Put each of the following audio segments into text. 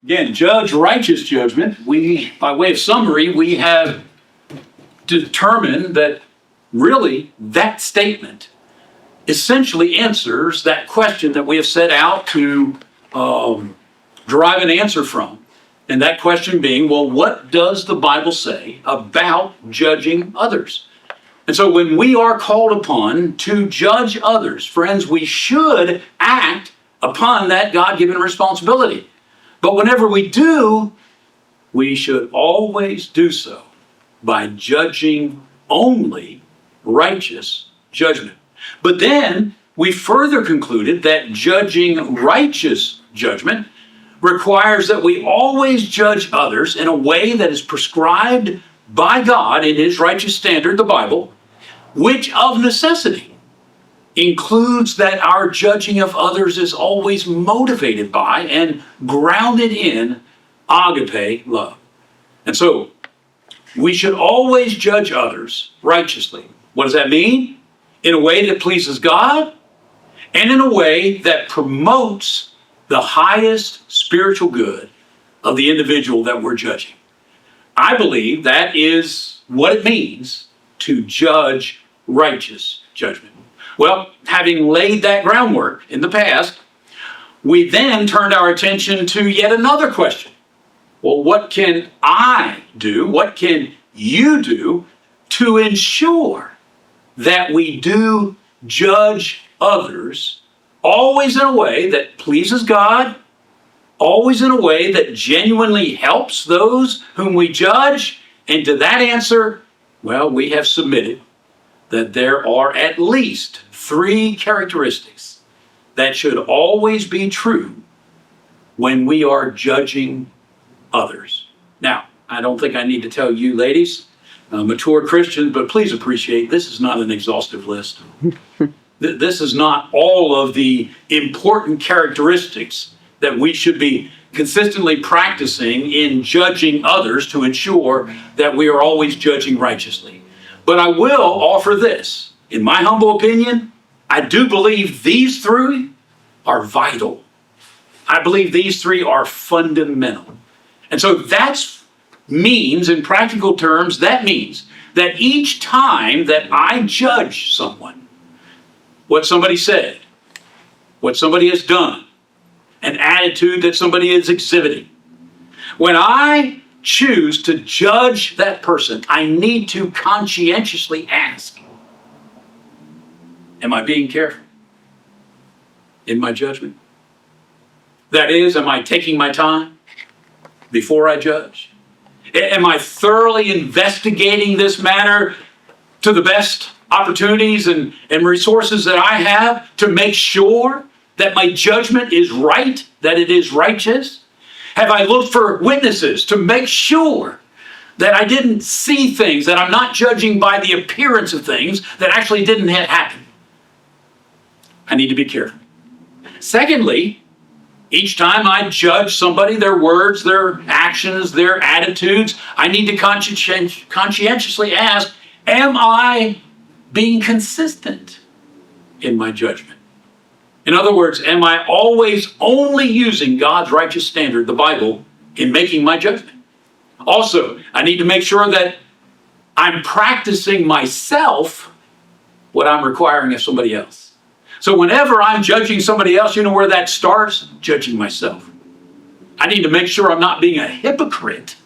Again, judge righteous judgment. By way of summary, we have determined that really that statement essentially answers that question that we have set out to derive an answer from. And that question being, well, what does the Bible say about judging others? And so when we are called upon to judge others, friends, we should act upon that God-given responsibility. But whenever we do, we should always do so by judging only righteous judgment. But then we further concluded that judging righteous judgment requires that we always judge others in a way that is prescribed by God in His righteous standard, the Bible, which of necessity includes that our judging of others is always motivated by and grounded in agape love. And so we should always judge others righteously. What does that mean? In a way that pleases God and in a way that promotes the highest spiritual good of the individual that we're judging. I believe that is what it means to judge righteous judgment. Well, having laid that groundwork in the past, we then turned our attention to yet another question. Well, what can I do? What can you do to ensure that we do judge others always in a way that pleases God, always in a way that genuinely helps those whom we judge? And to that answer, well, we have submitted that there are at least 3 characteristics that should always be true when we are judging others. Now, I don't think I need to tell you ladies, mature Christians, but please appreciate this is not an exhaustive list. This is not all of the important characteristics that we should be consistently practicing in judging others to ensure that we are always judging righteously. But I will offer this. In my humble opinion, I do believe these 3 are vital. I believe these 3 are fundamental. And so that means, in practical terms, that means that each time that I judge someone, what somebody said, what somebody has done, an attitude that somebody is exhibiting, when I choose to judge that person, I need to conscientiously ask, am I being careful in my judgment? That is, am I taking my time before I judge? Am I thoroughly investigating this matter to the best opportunities and resources that I have to make sure that my judgment is right, that it is righteous? Have I looked for witnesses to make sure that I didn't see things, that I'm not judging by the appearance of things that actually didn't happen? I need to be careful. Secondly, each time I judge somebody, their words, their actions, their attitudes, I need to conscientiously ask, am I being consistent in my judgment? In other words, am I always only using God's righteous standard, the Bible, in making my judgment? Also, I need to make sure that I'm practicing myself what I'm requiring of somebody else. So whenever I'm judging somebody else, you know where that starts? Judging myself. I need to make sure I'm not being a hypocrite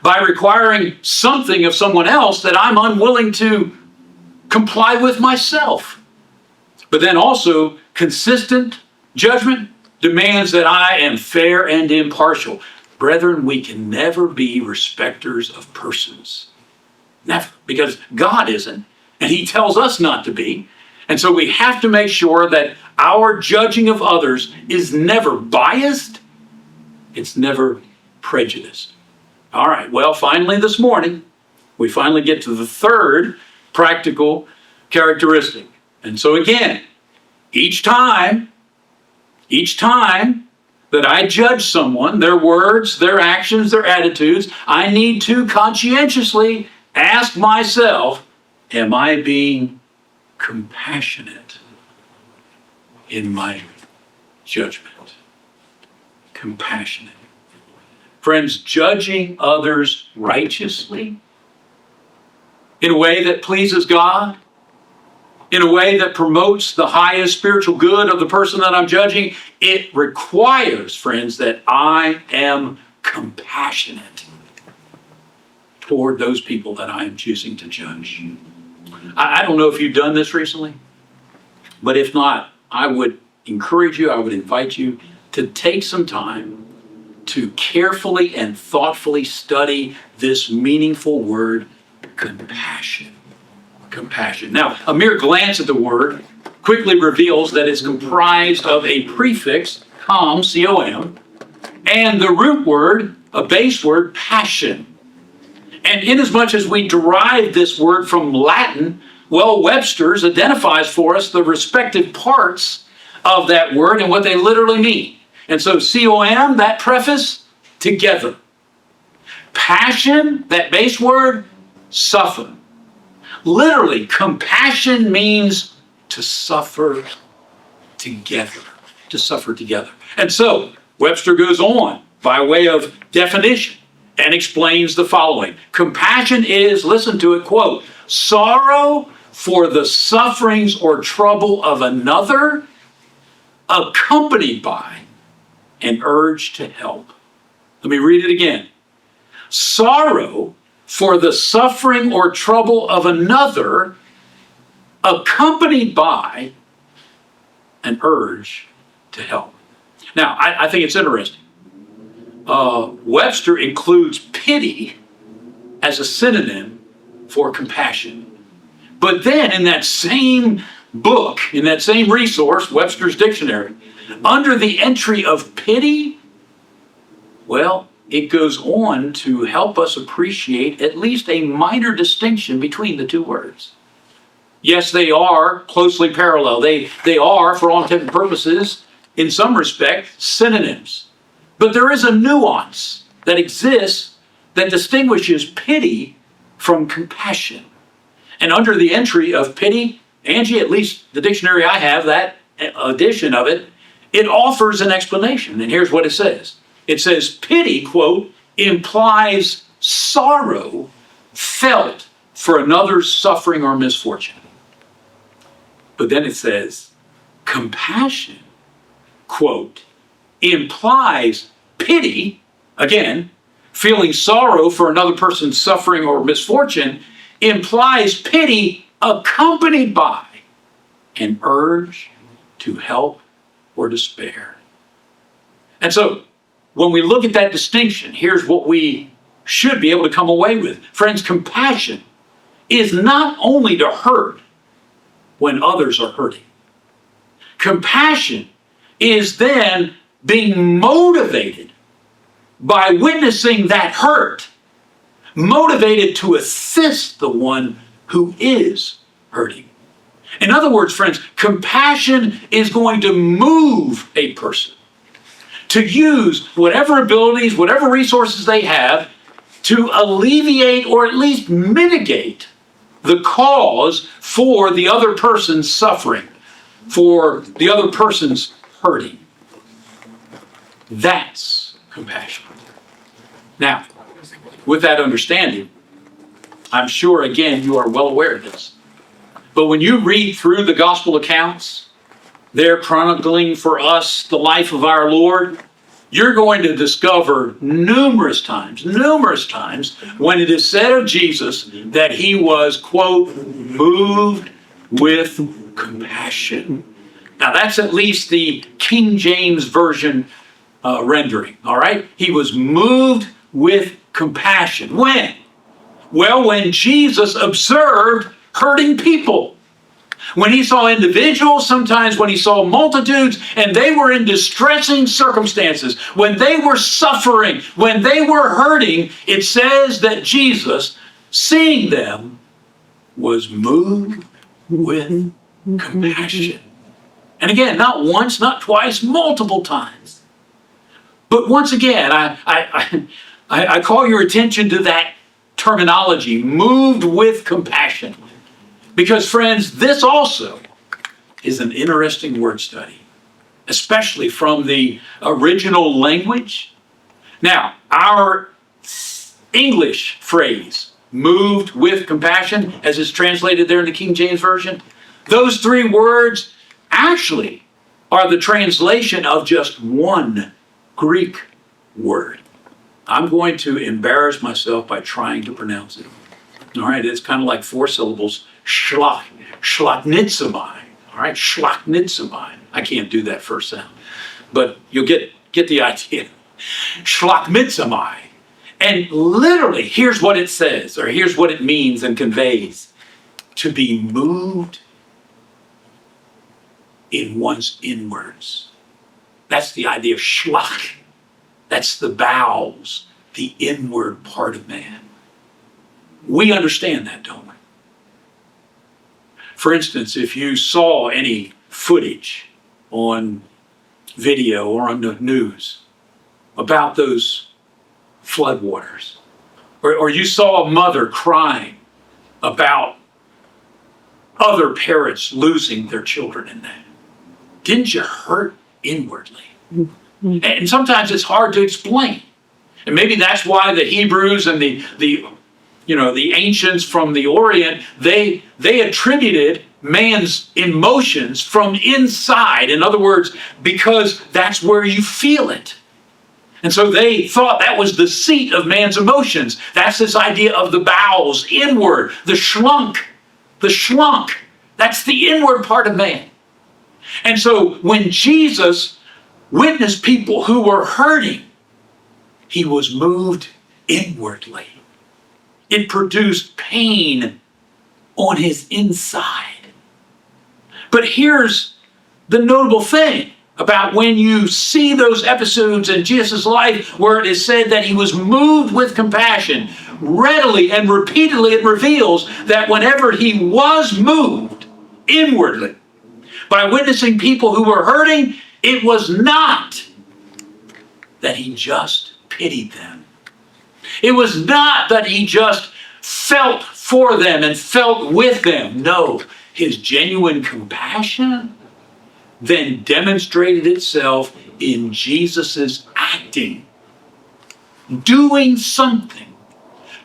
by requiring something of someone else that I'm unwilling to comply with myself. But then also, consistent judgment demands that I am fair and impartial. Brethren, we can never be respecters of persons. Never. Because God isn't, and He tells us not to be. And so we have to make sure that our judging of others is never biased, it's never prejudiced. All right, well, finally this morning, we finally get to the 3rd practical characteristic. And so again, each time that I judge someone, their words, their actions, their attitudes, I need to conscientiously ask myself, am I being compassionate in my judgment? Compassionate Friends, judging others righteously in a way that pleases God, in a way that promotes the highest spiritual good of the person that I'm judging, it requires, friends, that I am compassionate toward those people that I am choosing to judge. I don't know if you've done this recently, but if not, I would encourage you, I would invite you to take some time to carefully and thoughtfully study this meaningful word, compassion. Compassion. Now, a mere glance at the word quickly reveals that it's comprised of a prefix, com, C-O-M, and the root word, a base word, passion. And inasmuch as we derive this word from Latin, well, Webster's identifies for us the respective parts of that word and what they literally mean. And so C-O-M, that preface, together. Passion, that base word, suffer. Literally, compassion means to suffer together. To suffer together. And so, Webster goes on by way of definition and explains the following. Compassion is, listen to it, quote, sorrow for the sufferings or trouble of another, accompanied by an urge to help. Let me read it again. Sorrow for the suffering or trouble of another, accompanied by an urge to help. Now, I think it's interesting. Webster includes pity as a synonym for compassion. But then in that same book, in that same resource, Webster's Dictionary, under the entry of pity, well, it goes on to help us appreciate at least a minor distinction between the two words. Yes, they are closely parallel. They are, for all intents and purposes, in some respect, synonyms. But there is a nuance that exists that distinguishes pity from compassion. And under the entry of pity, Angie, at least the dictionary I have, that edition of it, it offers an explanation. And here's what it says. It says, pity, quote, implies sorrow felt for another's suffering or misfortune. But then it says, compassion, quote, implies pity, again, feeling sorrow for another person's suffering or misfortune, implies pity accompanied by an urge to help or despair. And so, when we look at that distinction, here's what we should be able to come away with. Friends, compassion is not only to hurt when others are hurting. Compassion is then being motivated by witnessing that hurt, motivated to assist the one who is hurting. In other words, friends, compassion is going to move a person to use whatever abilities, whatever resources they have to alleviate or at least mitigate the cause for the other person's suffering, for the other person's hurting. That's compassion. Now, with that understanding, I'm sure, again, you are well aware of this. But when you read through the gospel accounts, they're chronicling for us the life of our Lord, you're going to discover numerous times when it is said of Jesus that he was, quote, moved with compassion. Now that's at least the King James Version rendering, all right? He was moved with compassion. When? Well, when Jesus observed hurting people. When he saw individuals, sometimes when he saw multitudes, and they were in distressing circumstances, when they were suffering, when they were hurting, it says that Jesus, seeing them, was moved with compassion. And again, not once, not twice, multiple times. But once again, I call your attention to that terminology, moved with compassion. Because, friends, this also is an interesting word study, especially from the original language. Now, our English phrase, moved with compassion, as is translated there in the King James Version, those three words actually are the translation of just one Greek word. I'm going to embarrass myself by trying to pronounce it. All right, it's kind of like four syllables. Shlaknitzamai. All right, shlaknitzamai. I can't do that first sound, but you'll get the idea. Shlaknitzamai. And literally, here's what it says, or here's what it means and conveys. To be moved in one's inwards. That's the idea of shlach. That's the bowels, the inward part of man. We understand that, don't we? For instance, if you saw any footage on video or on the news about those floodwaters, or you saw a mother crying about other parents losing their children in that, didn't you hurt inwardly? And sometimes it's hard to explain. And maybe that's why the Hebrews and the ancients from the Orient, they attributed man's emotions from inside. In other words, because that's where you feel it. And so they thought that was the seat of man's emotions. That's this idea of the bowels, inward, the shlunk. That's the inward part of man. And so when Jesus witnessed people who were hurting, he was moved inwardly. It produced pain on his inside. But here's the notable thing about when you see those episodes in Jesus' life where it is said that he was moved with compassion. Readily and repeatedly it reveals that whenever he was moved inwardly by witnessing people who were hurting, it was not that he just pitied them. It was not that he just felt for them and felt with them. No, his genuine compassion then demonstrated itself in Jesus's acting, doing something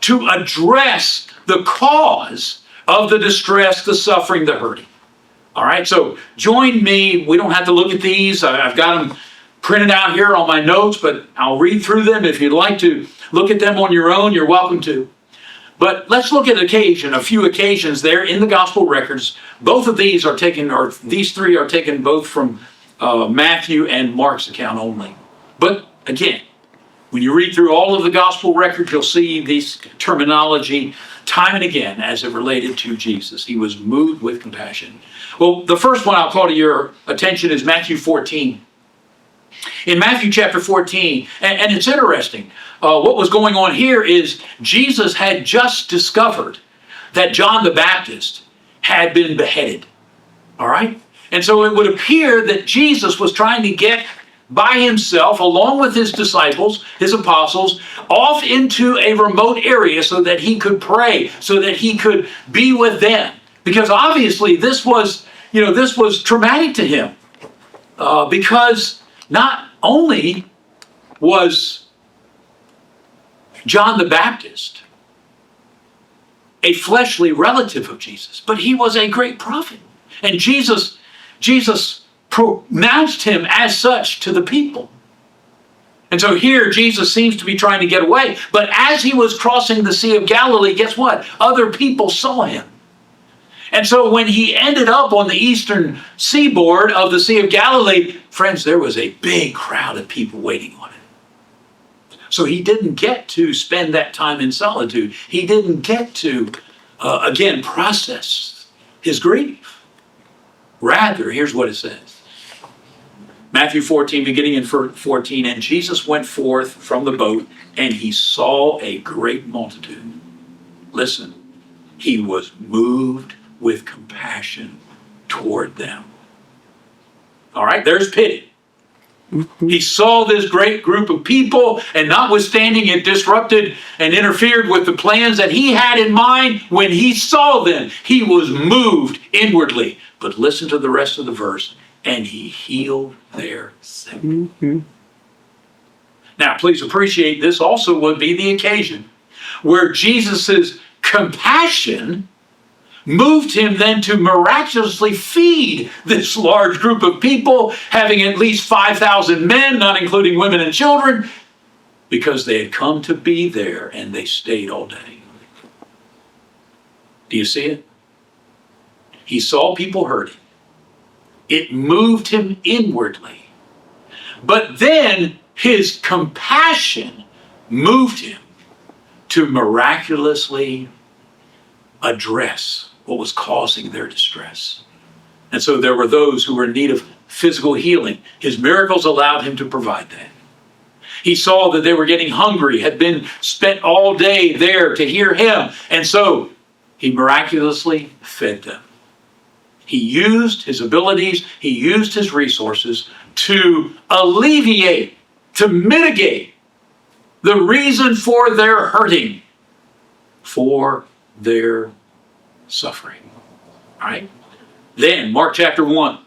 to address the cause of the distress, the suffering, the hurting. All right, so join me. We don't have to look at these. I've got them printed out here on my notes, but I'll read through them. If you'd like to look at them on your own, you're welcome to. But let's look at a few occasions there in the gospel records. Both of these are taken, or these three are taken both from Matthew and Mark's account only. But again, when you read through all of the gospel records, you'll see this terminology time and again as it related to Jesus. He was moved with compassion. Well, the first one I'll call to your attention is Matthew 14. In Matthew chapter 14, and it's interesting, what was going on here is Jesus had just discovered that John the Baptist had been beheaded. All right? And so it would appear that Jesus was trying to get by himself, along with his disciples, his apostles, off into a remote area so that he could pray, so that he could be with them. Because obviously this was traumatic to him. Because not only was John the Baptist a fleshly relative of Jesus, but he was a great prophet. And Jesus pronounced him as such to the people. And so here Jesus seems to be trying to get away. But as he was crossing the Sea of Galilee, guess what? Other people saw him. And so when he ended up on the eastern seaboard of the Sea of Galilee, friends, there was a big crowd of people waiting on him. So he didn't get to spend that time in solitude. He didn't get to, process his grief. Rather, here's what it says. Matthew 14, beginning in 14, and Jesus went forth from the boat, and he saw a great multitude. Listen, he was moved with compassion toward them. All right, there's pity. He saw this great group of people, and notwithstanding it disrupted and interfered with the plans that he had in mind, when he saw them, he was moved inwardly. But listen to the rest of the verse, and he healed their sick. Now, please appreciate this also would be the occasion where Jesus' compassion moved him then to miraculously feed this large group of people, having at least 5,000 men, not including women and children, because they had come to be there and they stayed all day. Do you see it? He saw people hurting. It moved him inwardly. But then his compassion moved him to miraculously address what was causing their distress. And so there were those who were in need of physical healing. His miracles allowed him to provide that. He saw that they were getting hungry, had been spent all day there to hear him. And so he miraculously fed them. He used his abilities, he used his resources to alleviate, to mitigate the reason for their hurting, for their suffering. All right? Then, Mark chapter 1,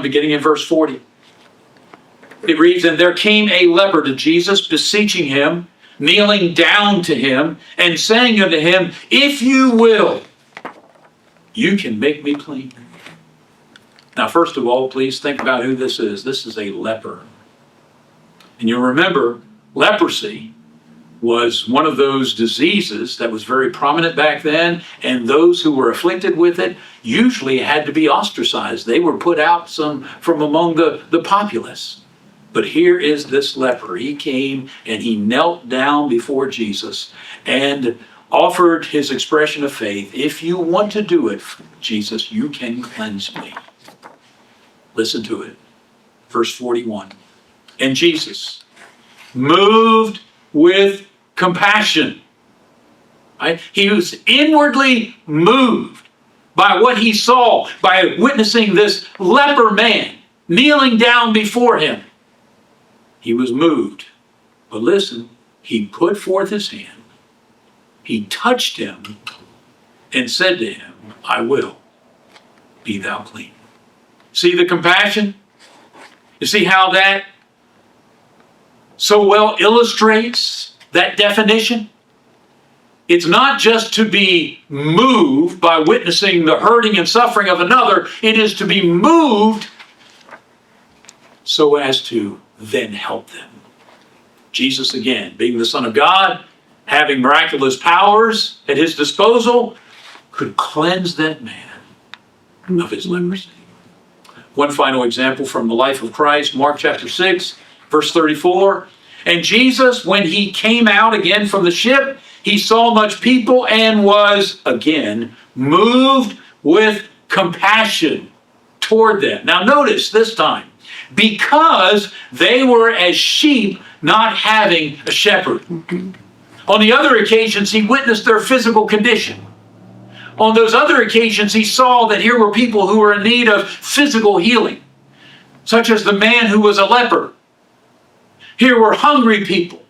beginning in verse 40. It reads, "And there came a leper to Jesus, beseeching him, kneeling down to him, and saying unto him, If you will, you can make me clean." Now, first of all, please think about who this is. This is a leper. And you'll remember, leprosy was one of those diseases that was very prominent back then, and those who were afflicted with it usually had to be ostracized. They were put out from among the populace. But here is this leper. He came and he knelt down before Jesus and offered his expression of faith. If you want to do it, Jesus, you can cleanse me. Listen to it. Verse 41. "And Jesus, moved with compassion." Right? He was inwardly moved by what he saw, by witnessing this leper man kneeling down before him. He was moved. But listen, he put forth his hand. He touched him and said to him, "I will, be thou clean." See the compassion? You see how that so well illustrates that definition? It's not just to be moved by witnessing the hurting and suffering of another. It is to be moved so as to then help them. Jesus, again, being the Son of God, having miraculous powers at his disposal, could cleanse that man of his leprosy. One final example from the life of Christ, Mark chapter 6, verse 34. "And Jesus, when he came out again from the ship, he saw much people and was again moved with compassion toward them." Now notice this time, because they were as sheep not having a shepherd. On the other occasions, he witnessed their physical condition. On those other occasions, he saw that here were people who were in need of physical healing, such as the man who was a leper. Here were hungry people.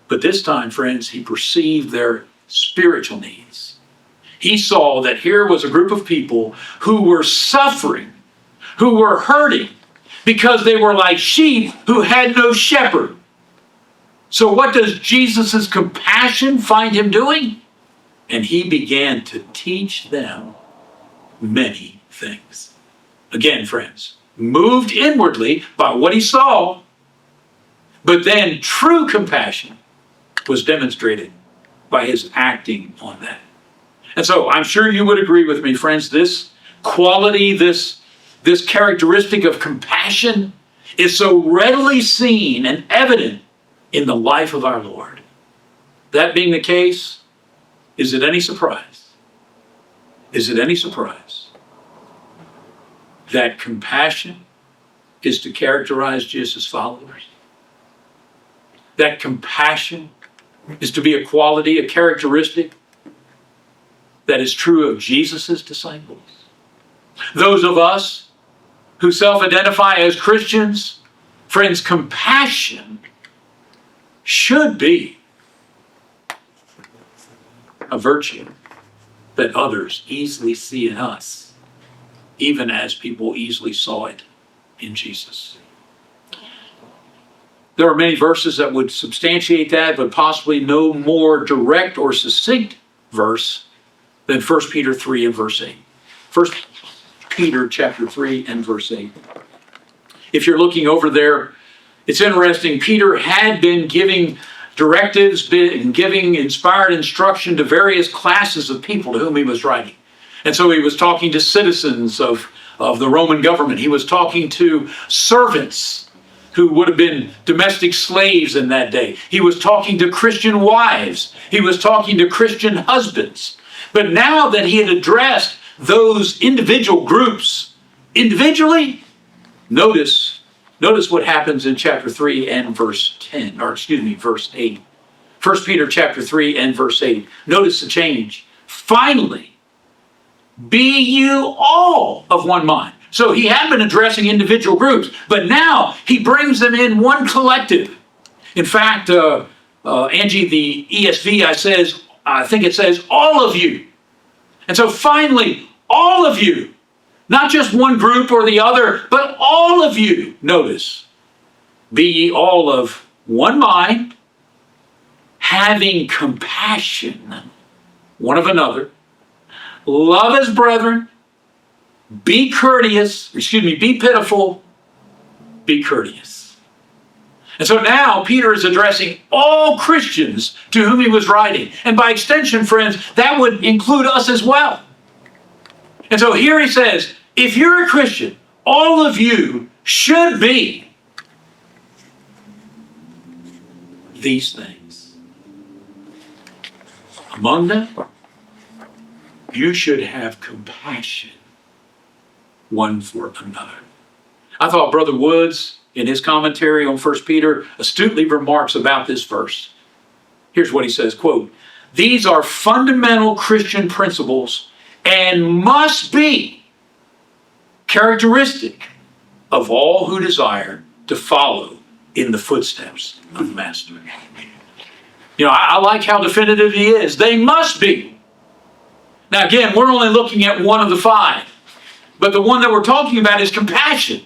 But this time, friends, he perceived their spiritual needs. He saw that here was a group of people who were suffering, who were hurting, because they were like sheep who had no shepherd. So what does Jesus' compassion find him doing? And he began to teach them many things. Again, friends, moved inwardly by what he saw, but then true compassion was demonstrated by his acting on that. And so I'm sure you would agree with me, friends, this quality, this characteristic of compassion is so readily seen and evident in the life of our Lord. That being the case, is it any surprise? Is it any surprise that compassion is to characterize Jesus' followers? That compassion is to be a quality, a characteristic that is true of Jesus' disciples. Those of us who self-identify as Christians, friends, compassion should be a virtue that others easily see in us, even as people easily saw it in Jesus. There are many verses that would substantiate that, but possibly no more direct or succinct verse than 1 Peter 3 and verse 8. 1 Peter chapter 3 and verse 8. If you're looking over there, it's interesting. Peter had been giving directives, been giving inspired instruction to various classes of people to whom he was writing. And so he was talking to citizens of the Roman government. He was talking to servants who would have been domestic slaves in that day. He was talking to Christian wives. He was talking to Christian husbands. But now that he had addressed those individual groups individually, notice what happens in chapter 3 and verse 8. 1 Peter chapter 3 and verse 8. Notice the change. Finally, be you all of one mind. So he had been addressing individual groups, but now he brings them in one collective. In fact, Angie, the ESV, I think it says all of you. And so finally, all of you, not just one group or the other, but all of you, notice, be ye all of one mind, having compassion one of another, love as brethren, be pitiful, be courteous. And so now Peter is addressing all Christians to whom he was writing. And by extension, friends, that would include us as well. And so here he says, if you're a Christian, all of you should be these things. Among them, you should have compassion one for another. I thought Brother Woods, in his commentary on 1 Peter, astutely remarks about this verse. Here's what he says, quote, these are fundamental Christian principles and must be characteristic of all who desire to follow in the footsteps of the Master. I like how definitive he is. They must be. Now again, we're only looking at one of the five. But the one that we're talking about is compassion.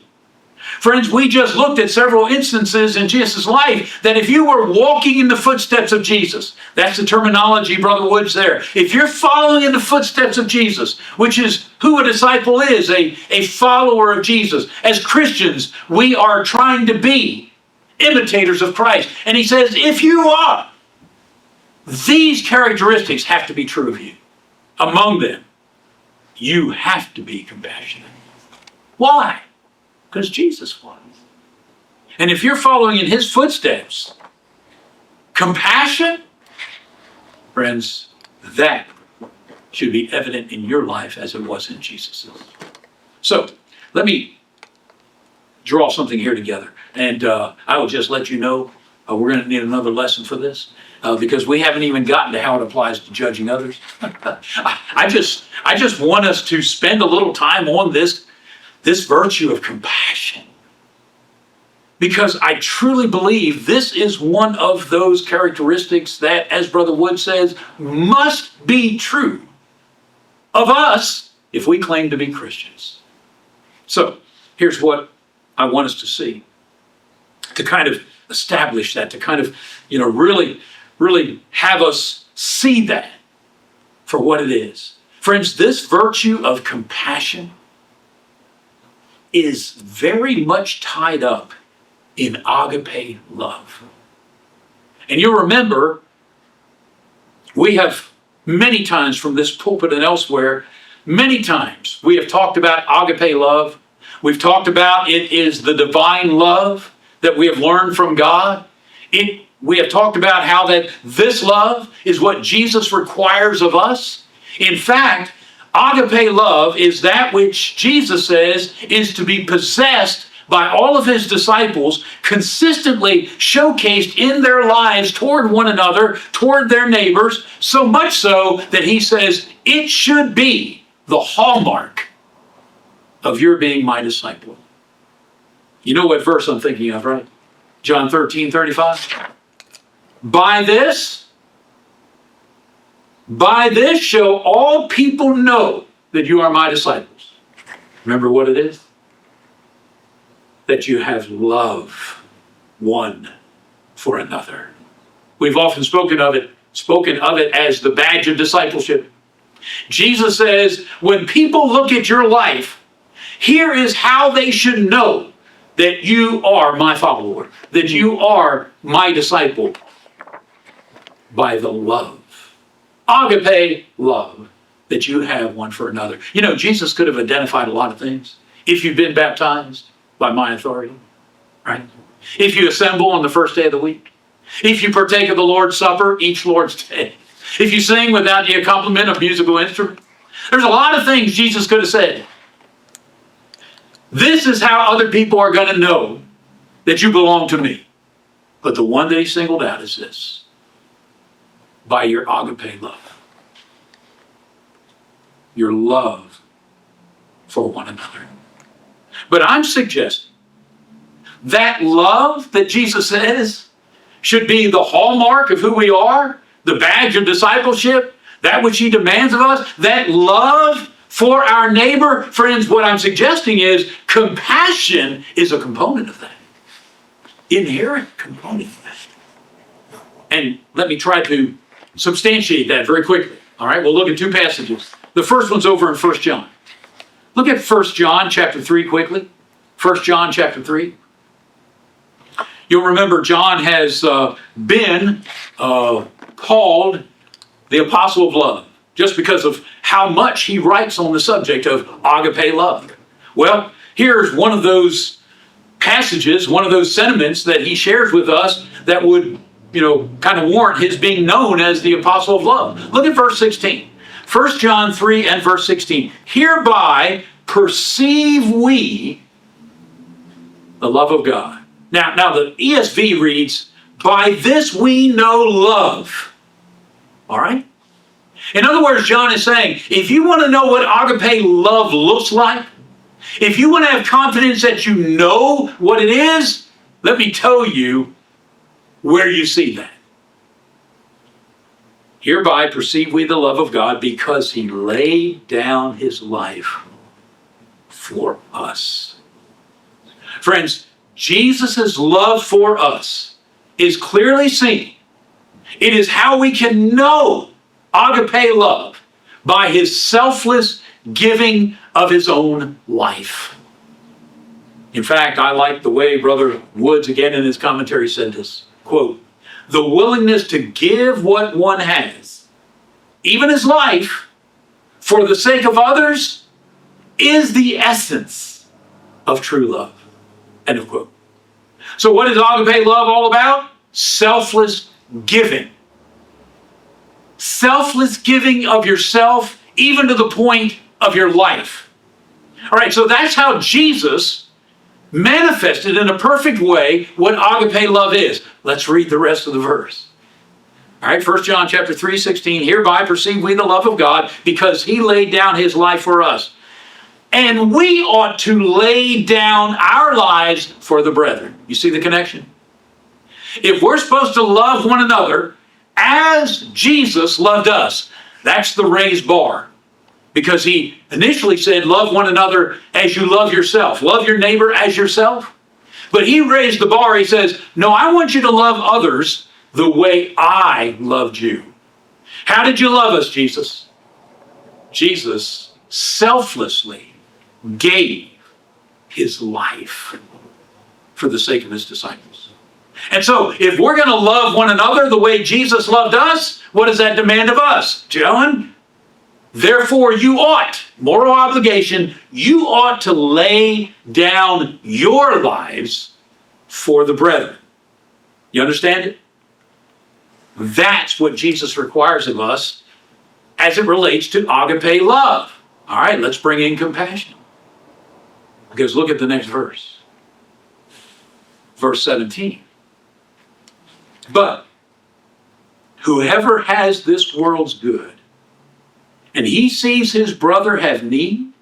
Friends, we just looked at several instances in Jesus' life that if you were walking in the footsteps of Jesus, that's the terminology, Brother Woods, there. If you're following in the footsteps of Jesus, which is who a disciple is, a follower of Jesus. As Christians, we are trying to be imitators of Christ. And he says, if you are, these characteristics have to be true of you. Among them, you have to be compassionate. Why? Because Jesus was. And if you're following in his footsteps, compassion, friends, that should be evident in your life as it was in Jesus's. So, let me draw something here together. And I will just let you know, we're going to need another lesson for this. Because we haven't even gotten to how it applies to judging others. I just want us to spend a little time on this virtue of compassion. Because I truly believe this is one of those characteristics that, as Brother Wood says, must be true of us if we claim to be Christians. So, here's what I want us to see. To kind of establish that, to kind of, really have us see that for what it is. Friends, this virtue of compassion is very much tied up in agape love. And you'll remember, we have many times from this pulpit and elsewhere, many times we have talked about agape love. We've talked about it is the divine love that we have learned from God. We have talked about how that this love is what Jesus requires of us. In fact, agape love is that which Jesus says is to be possessed by all of his disciples, consistently showcased in their lives toward one another, toward their neighbors, so much so that he says it should be the hallmark of your being my disciple. You know what verse I'm thinking of, right? John 13:35. By this shall all people know that you are my disciples. Remember what it is? That you have love one for another. We've often spoken of it as the badge of discipleship. Jesus says, when people look at your life, here is how they should know that you are my follower, that you are my disciple, by the love, agape love, that you have one for another. You know, Jesus could have identified a lot of things. If you've been baptized by my authority, right? If you assemble on the first day of the week, if you partake of the Lord's Supper each Lord's day, if you sing without the accompaniment of musical instrument, there's a lot of things Jesus could have said. This is how other people are going to know that you belong to me. But the one that he singled out is this: by your agape love. Your love for one another. But I'm suggesting that love that Jesus says should be the hallmark of who we are, the badge of discipleship, that which he demands of us, that love for our neighbor. Friends, what I'm suggesting is compassion is a component of that. Inherent component of that. And let me try to substantiate that very quickly. All right, we'll look at two passages. The first one's over in 1 John. Look at 1 John chapter 3 quickly. 1 John chapter 3. You'll remember John has been called the apostle of love, just because of how much he writes on the subject of agape love. Well, here's one of those passages, one of those sentiments that he shares with us that would, kind of warrant his being known as the apostle of love. Look at verse 16. 1 John 3 and verse 16. Hereby perceive we the love of God. Now the ESV reads, by this we know love. All right? In other words, John is saying, if you want to know what agape love looks like, if you want to have confidence that you know what it is, let me tell you where you see that. Hereby perceive we the love of God, because he laid down his life for us. Friends, Jesus' love for us is clearly seen. It is how we can know agape love, by his selfless giving of his own life. In fact, I like the way Brother Woods, again in his commentary, said this, quote, the willingness to give what one has, even his life, for the sake of others, is the essence of true love. End of quote. So what is agape love all about? Selfless giving. Selfless giving of yourself, even to the point of your life. All right, so that's how Jesus manifested in a perfect way what agape love is. Let's read the rest of the verse. All right, 1 John chapter 3, 16. Hereby perceive we the love of God, because he laid down his life for us. And we ought to lay down our lives for the brethren. You see the connection? If we're supposed to love one another as Jesus loved us, that's the raised bar. Because he initially said, love one another as you love yourself. Love your neighbor as yourself. But he raised the bar. He says, no, I want you to love others the way I loved you. How did you love us, Jesus? Jesus selflessly gave his life for the sake of his disciples. And so, if we're going to love one another the way Jesus loved us, what does that demand of us? John? Therefore, you ought, moral obligation, you ought to lay down your lives for the brethren. You understand it? That's what Jesus requires of us as it relates to agape love. All right, let's bring in compassion. Because look at the next verse. Verse 17. But whoever has this world's good, and he sees his brother have need,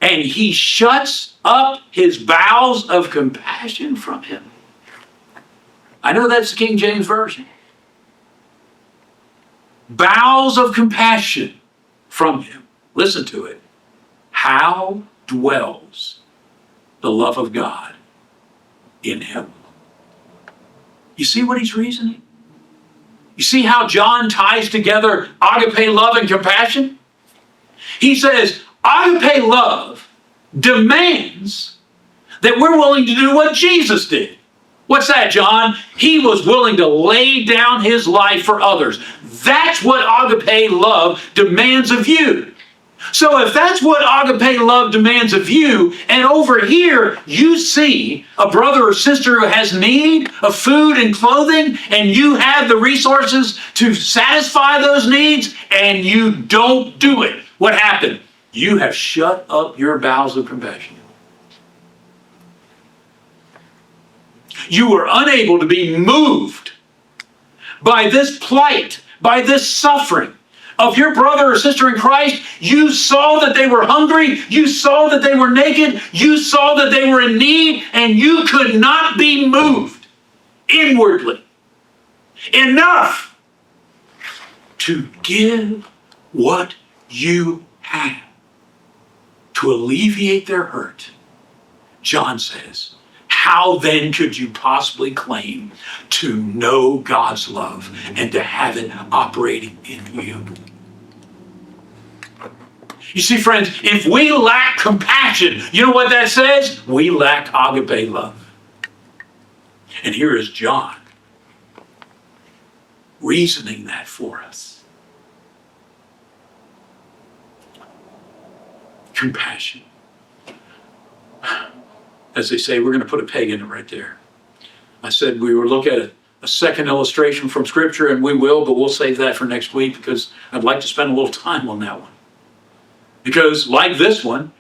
and he shuts up his bowels of compassion from him. I know that's the King James Version. Bowels of compassion from him. Listen to it. How dwells the love of God in him? You see what he's reasoning? You see how John ties together agape love and compassion? He says, agape love demands that we're willing to do what Jesus did. What's that, John? He was willing to lay down his life for others. That's what agape love demands of you. So if that's what agape love demands of you, and over here you see a brother or sister who has need of food and clothing, and you have the resources to satisfy those needs, and you don't do it, what happened? You have shut up your bowels of compassion. You were unable to be moved by this plight, by this suffering of your brother or sister in Christ. You saw that they were hungry. You saw that they were naked. You saw that they were in need, and you could not be moved inwardly enough to give what you have to alleviate their hurt. John says, how then could you possibly claim to know God's love and to have it operating in you? You see, friends, if we lack compassion, you know what that says? We lack agape love. And here is John reasoning that for us. Compassion. As they say, we're going to put a peg in it right there. I said we would look at a second illustration from Scripture, and we will, but we'll save that for next week because I'd like to spend a little time on that one. Because like this one,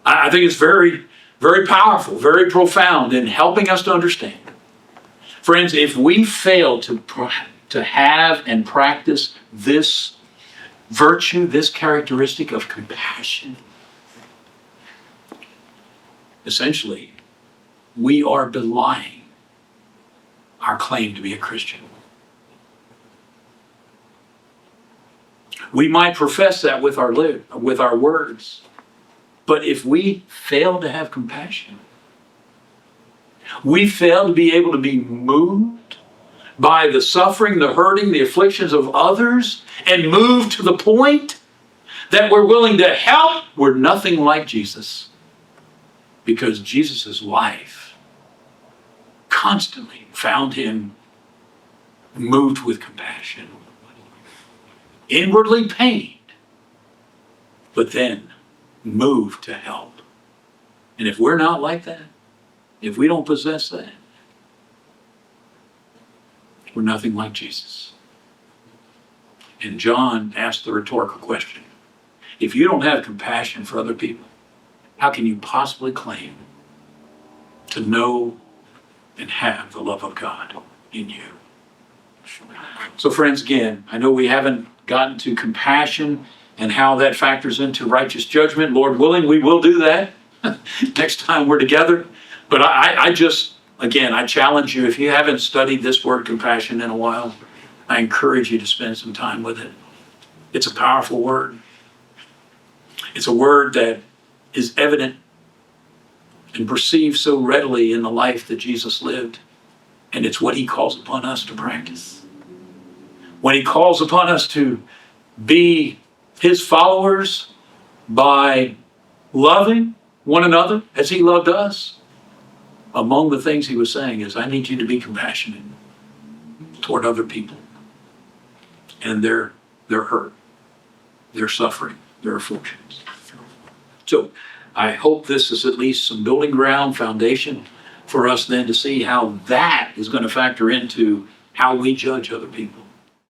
I think it's very, very powerful, very profound in helping us to understand. Friends, if we fail to have and practice this virtue, this characteristic of compassion, essentially, we are belying our claim to be a Christian. We might profess that with our words, but if we fail to have compassion, we fail to be able to be moved by the suffering, the hurting, the afflictions of others, and moved to the point that we're willing to help, we're nothing like Jesus. Because Jesus' life constantly found him moved with compassion, inwardly pained, but then moved to help. And if we're not like that, if we don't possess that, we're nothing like Jesus. And John asked the rhetorical question, if you don't have compassion for other people, how can you possibly claim to know and have the love of God in you? So friends, again, I know we haven't gotten to compassion and how that factors into righteous judgment. Lord willing, we will do that next time we're together. But I challenge you, if you haven't studied this word compassion in a while, I encourage you to spend some time with it. It's a powerful word. It's a word that is evident and perceived so readily in the life that Jesus lived. And it's what he calls upon us to practice. When he calls upon us to be his followers by loving one another as he loved us, among the things he was saying is, I need you to be compassionate toward other people and their hurt, their suffering, their afflictions. So I hope this is at least some building ground, foundation for us then to see how that is going to factor into how we judge other people.